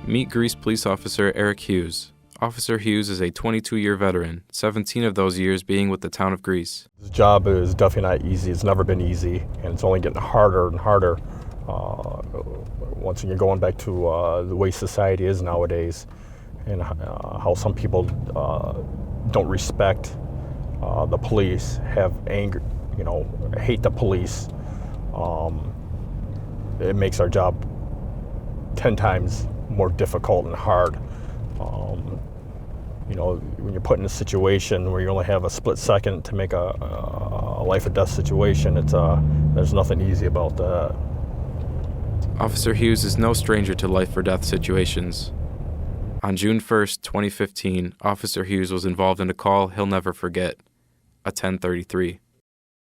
Meet Greece Police Officer Eric Hughes. Officer Hughes is a 22-year veteran, 17 of those years being with the town of Greece. This job is definitely not easy. It's never been easy, and it's only getting harder and harder. Once you're going back to the way society is nowadays, and how some people don't respect the police, have anger, hate the police. It makes our job 10 times more difficult and hard. When you're put in a situation where you only have a split second to make a life or death situation, there's nothing easy about that. Officer Hughes is no stranger to life or death situations. On June 1st, 2015, Officer Hughes was involved in a call he'll never forget, a 1033.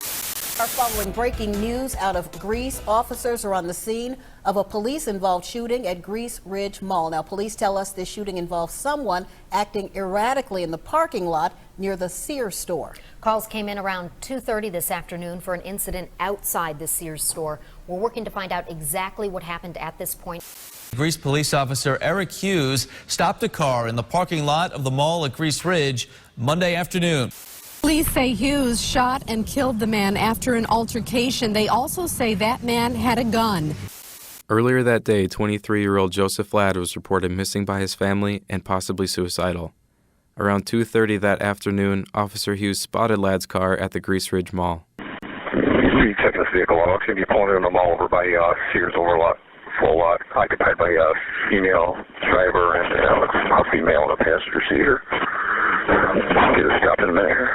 Following breaking news out of Greece, officers are on the scene of a police-involved shooting at Greece Ridge Mall. Now, police tell us this shooting involves someone acting erratically in the parking lot near the Sears store. Calls came in around 2:30 this afternoon for an incident outside the Sears store. We're working to find out exactly what happened at this point. Greece police officer Eric Hughes stopped a car in the parking lot of the mall at Greece Ridge Monday afternoon. Police say Hughes shot and killed the man after an altercation. They also say that man had a gun. Earlier that day, 23-year-old Joseph Ladd was reported missing by his family and possibly suicidal. Around 2:30 that afternoon, Officer Hughes spotted Ladd's car at the Greece Ridge Mall. He's checking this vehicle out. It's going to be pulling in the mall over by Sears overlot, full lot, occupied by a female driver and a female in a passenger seater. Get it stopped in a minute here.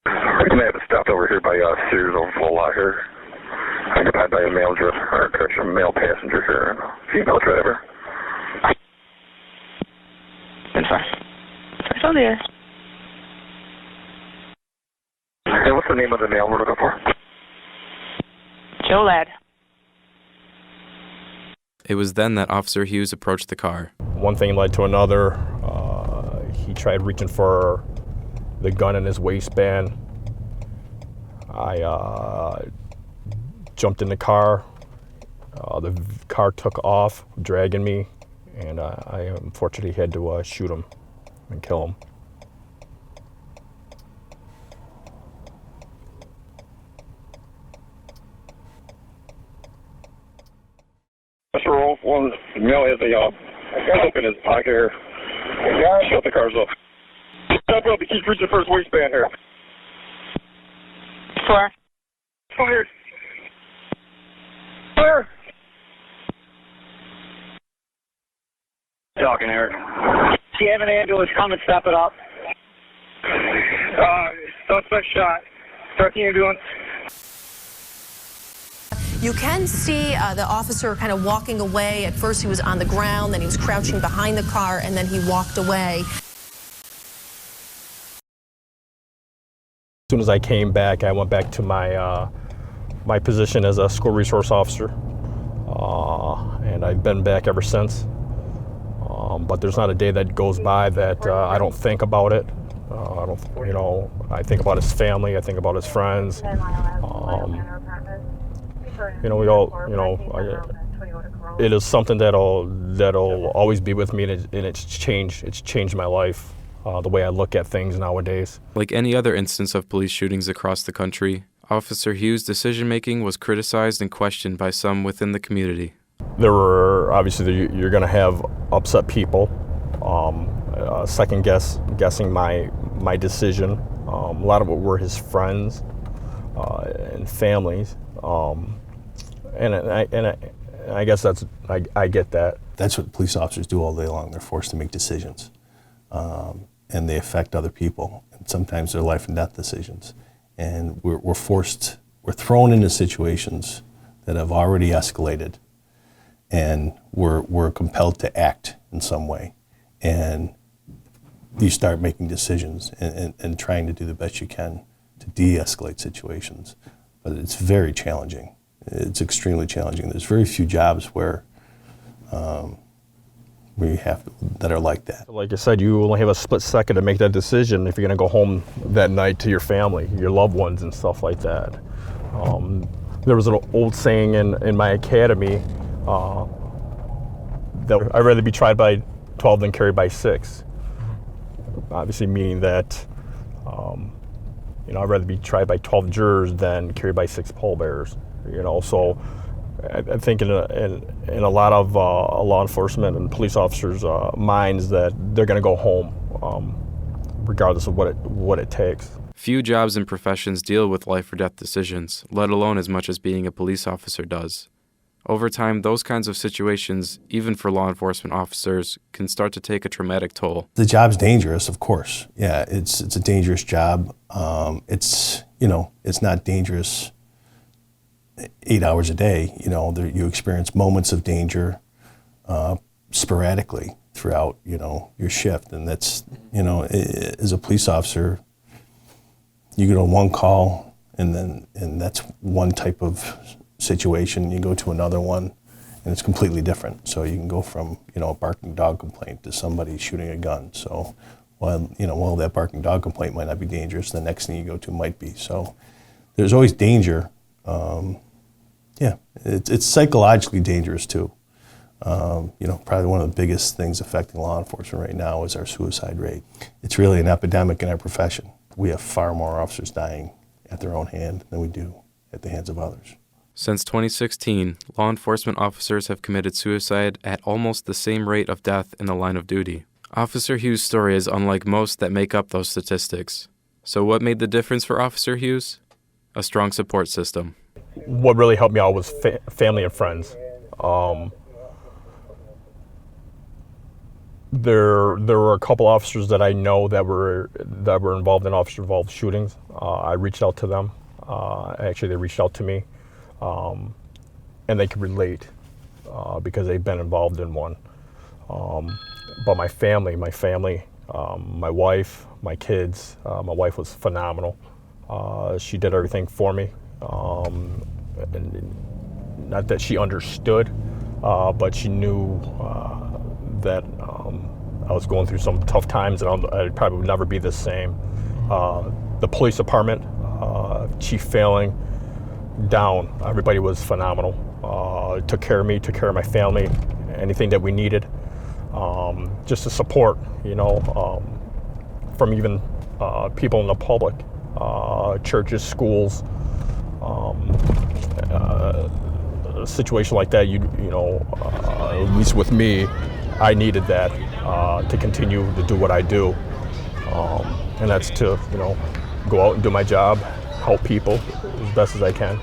We're going to have it stopped over here by Sears over full lot here. Occupied by a male driver, or a male passenger here and a female driver. It's fine. It's all there. Hey, what's the name of the male we're looking for? Joe Ladd. It was then that Officer Hughes approached the car. One thing led to another. He tried reaching for the gun in his waistband. I jumped in the car. The car took off, dragging me, and I unfortunately had to shoot him and kill him. Mr. Rolf, one male has a gun up in his pocket here. Shut the cars up. Step up, he keeps reaching for his waistband here. Fire. Fire. Fire. Talking, Eric. Do you have an ambulance come and step it up? Suspect shot. Start the ambulance. You can see the officer kind of walking away. At first he was on the ground, then he was crouching behind the car, and then he walked away. As soon as I came back, I went back to my position as a school resource officer, and I've been back ever since. But there's not a day that goes by that I don't think about it. I think about his family. I think about his friends. It is something that'll always be with me, and it's changed my life, the way I look at things nowadays. Like any other instance of police shootings across the country, Officer Hughes' decision-making was criticized and questioned by some within the community. There were, obviously, you're going to have upset people, guessing my decision. A lot of it were his friends and families. And I guess I get that. That's what police officers do all day long. They're forced to make decisions, and they affect other people. And sometimes they're life and death decisions. And we're thrown into situations that have already escalated, and we're compelled to act in some way. And you start making decisions and trying to do the best you can to de-escalate situations. But it's very challenging. It's extremely challenging. There's very few jobs where that are like that. Like I said, you only have a split second to make that decision if you're going to go home that night to your family, your loved ones, and stuff like that. There was an old saying in my academy, I'd rather be tried by 12 than carried by 6. Obviously, meaning that I'd rather be tried by 12 jurors than carried by 6 pallbearers. So I think in a lot of law enforcement and police officers' minds that they're going to go home, regardless of what it takes. Few jobs and professions deal with life or death decisions, let alone as much as being a police officer does. Over time, those kinds of situations, even for law enforcement officers, can start to take a traumatic toll. The job's dangerous, of course. Yeah, it's a dangerous job. It's not dangerous 8 hours a day. You experience moments of danger sporadically throughout, your shift. And that's, as a police officer, you get on one call and that's one type of situation. You go to another one and it's completely different. So you can go from, a barking dog complaint to somebody shooting a gun. So while that barking dog complaint might not be dangerous, the next thing you go to might be. So there's always danger. It's psychologically dangerous too. Probably one of the biggest things affecting law enforcement right now is our suicide rate. It's really an epidemic in our profession. We have far more officers dying at their own hand than we do at the hands of others. Since 2016, law enforcement officers have committed suicide at almost the same rate of death in the line of duty. Officer Hughes' story is unlike most that make up those statistics. So what made the difference for Officer Hughes? A strong support system. What really helped me out was family and friends. There were a couple officers that I know that were involved in officer-involved shootings. I reached out to them. Actually, they reached out to me, and they could relate because they've been involved in one. But my family, my wife, my kids. My wife was phenomenal. She did everything for me. And not that she understood, but she knew that I was going through some tough times and I probably would never be the same. The police department, Chief Failing, down. Everybody was phenomenal. Took care of me, took care of my family, anything that we needed. Just to support, from even people in the public, churches, schools. A situation like that, at least with me, I needed that to continue to do what I do, and that's to go out and do my job, help people as best as I can.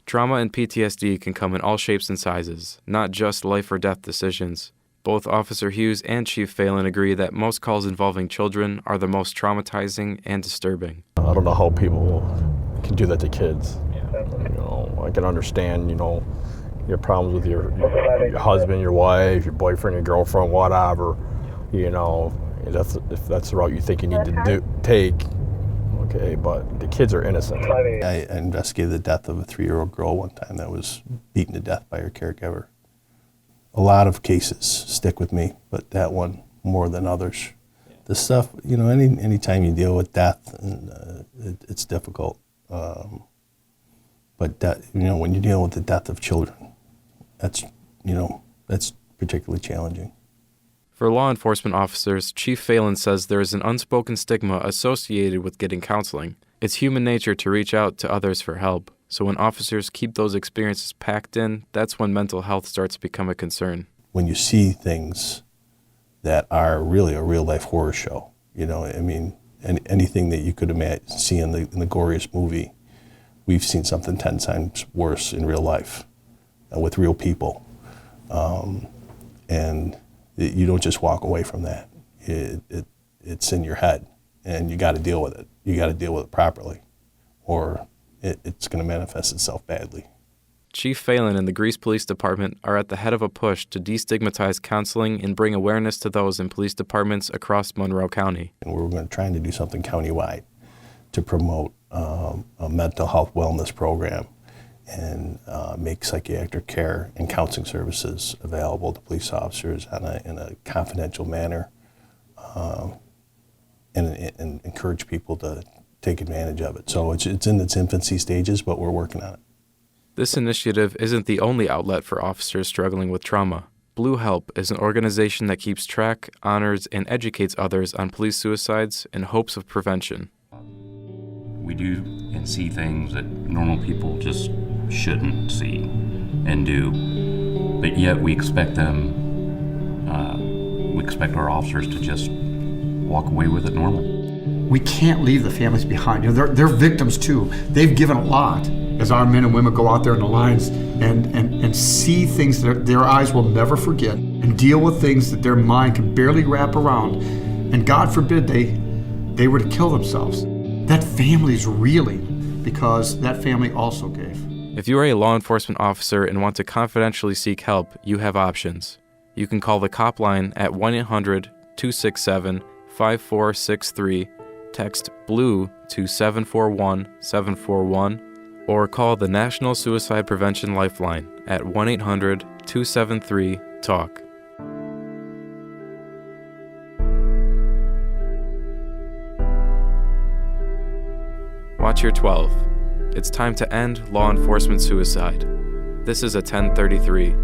Trauma and PTSD can come in all shapes and sizes, not just life or death decisions. Both Officer Hughes and Chief Phelan agree that most calls involving children are the most traumatizing and disturbing. I don't know how people can do that to kids. I can understand, your problems with your husband, your wife, your boyfriend, your girlfriend, whatever. If that's the route you think you need to take, okay, but the kids are innocent. I investigated the death of a 3-year-old girl one time that was beaten to death by her caregiver. A lot of cases stick with me, but that one more than others. The stuff, any time you deal with death, it's difficult. But when you're dealing with the death of children, that's particularly challenging. For law enforcement officers, Chief Phelan says there is an unspoken stigma associated with getting counseling. It's human nature to reach out to others for help. So when officers keep those experiences packed in, that's when mental health starts to become a concern. When you see things that are really a real-life horror show, anything that you could see in the goriest movie, we've seen something 10 times worse in real life with real people. And you don't just walk away from that. It's in your head, and you got to deal with it. You got to deal with it properly, or it's going to manifest itself badly. Chief Phelan and the Greece Police Department are at the head of a push to destigmatize counseling and bring awareness to those in police departments across Monroe County. And we're trying to do something countywide to promote a mental health wellness program and make psychiatric care and counseling services available to police officers in a confidential manner, and encourage people to take advantage of it. So it's in its infancy stages, but we're working on it. This initiative isn't the only outlet for officers struggling with trauma. Blue Help is an organization that keeps track, honors, and educates others on police suicides in hopes of prevention. We do and see things that normal people just shouldn't see and do, but yet we expect our officers to just walk away with it normal. We can't leave the families behind. You know, they're victims too. They've given a lot as our men and women go out there in the lines and see things that their eyes will never forget and deal with things that their mind can barely wrap around. And God forbid they were to kill themselves. That family's reeling because that family also gave. If you are a law enforcement officer and want to confidentially seek help, you have options. You can call the COP line at 1-800-267-5463, text BLUE to 741-741, or call the National Suicide Prevention Lifeline at 1-800-273-TALK. Watch your 12. It's time to end law enforcement suicide. This is a 1033.